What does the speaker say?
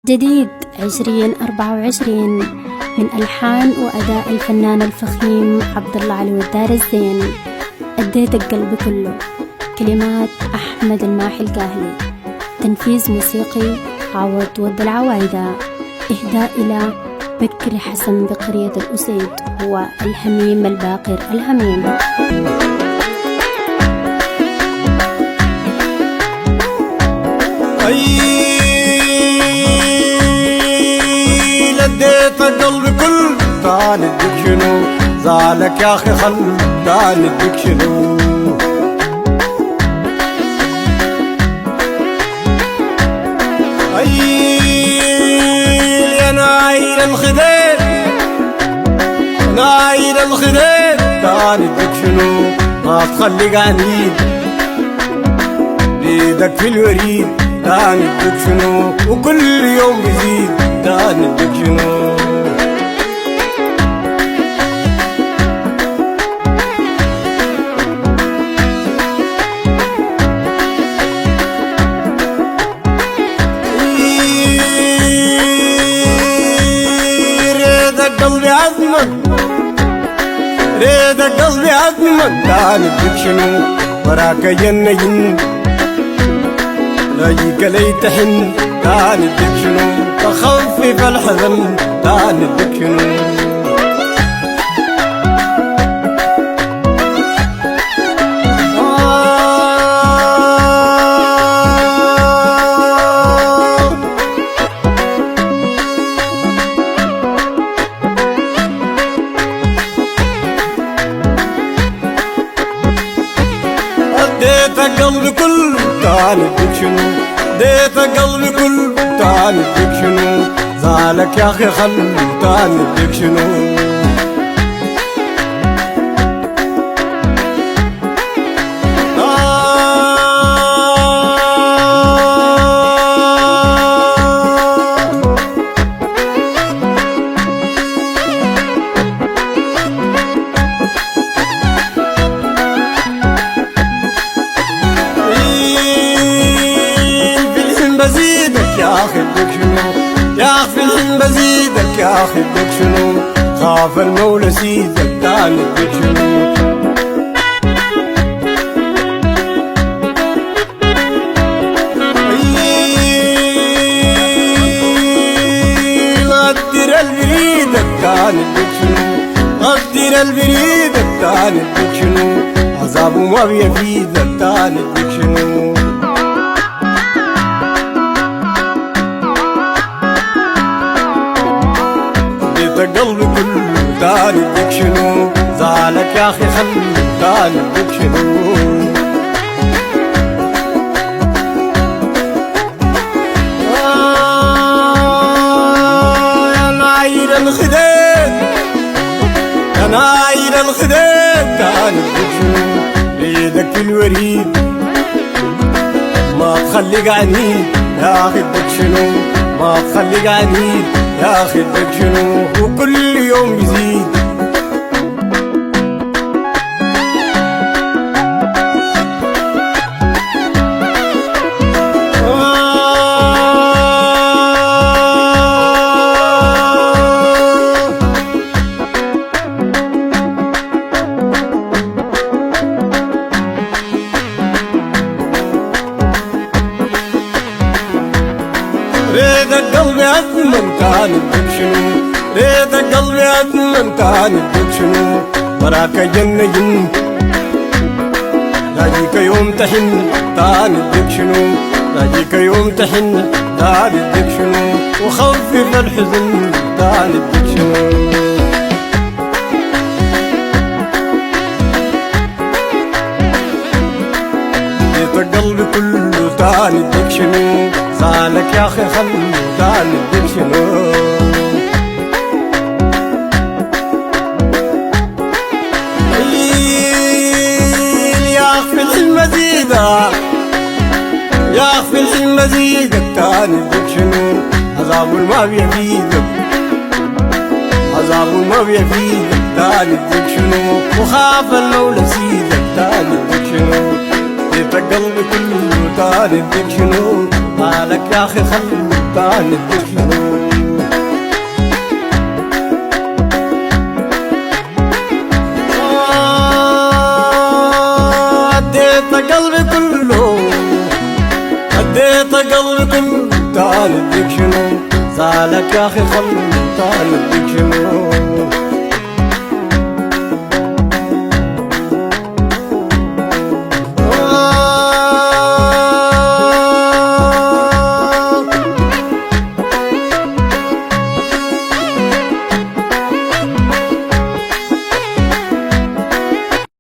جديد 2024 من ألحان وأداء الفنان الفخيم عبد الله علي والدار الزين. أديت القلب كله، كلمات أحمد الماحي القاهلي، تنفيذ موسيقي عوض ود العوايدة، إهداء إلى بكر حسن بقرية الأسيد والهميم الباقر الهميم. لديت القلب كل تعال اديك شنو زعلك يا اخي خل تعال اديك شنو يا نايل الخدير نايل الخدير تعال اديك شنو ما تخليك عنيد بيدك في الوريد تعال اديك شنو وكل يوم بيزيد تعال اديك شنو ريدك قلبي عزمك ريدك قلبي عزمك تعال اديك شنو وراك جنة لاجيك ليتحن تعال اديك شنو تخفف الحزن تعال اديك شنو اديت قلبي كله تعال اديك شنو اديت قلبي كله تعال اديك شنو زعلك يا اخي خل تعال اديك شنو بزيدك يا اخي اديك شنو يا اخي الحين بزيدك يا اخي اديك شنو خاف المولى سيدك تعال اديك شنو غدر البريدك تعال اديك شنو غدر البريدك تعال اديك شنو عذابه ما بيفيدك تعال اديك شنو قلبي كله تعال اديك شنو زعلك يا اخي خل تعال اديك شنو يا نايل الخدير يا نايل الخدير تعال اديك شنو بيدك في الوريد ما تخليك عنيد يا اخي اديك شنو ما تخليك عنيد يا اخي اديك شنو وكل يوم يزيد ريدك قلبي عزمن تعال اديك شنو ريدك قلبي عزمن تعال اديك شنو وراك جنة لاجيك يوم تحن تعال اديك شنو لاجيك يوم تحن تعال اديك شنو وخفف الحزن تعال اديك شنو اديت قلبي كله تعال اديك شنو زعلك يا اخي خل تعال اديك شنو يا اخي الحين مزيدك يا اخي الحين مزيدك تعال اديك شنو عذاب ما بيفيدك عذاب ما بيفيدك تعال اديك شنو وخاف المولى سيدك تعال اديك شنو اديت قلبي كله تعال اديك شنو مالك يا اخي خل تعال اديك شنو اديت قلبي كله اديت قلبي كله تعال اديك شنو زعلك يا اخي خلو تعال اديك شنو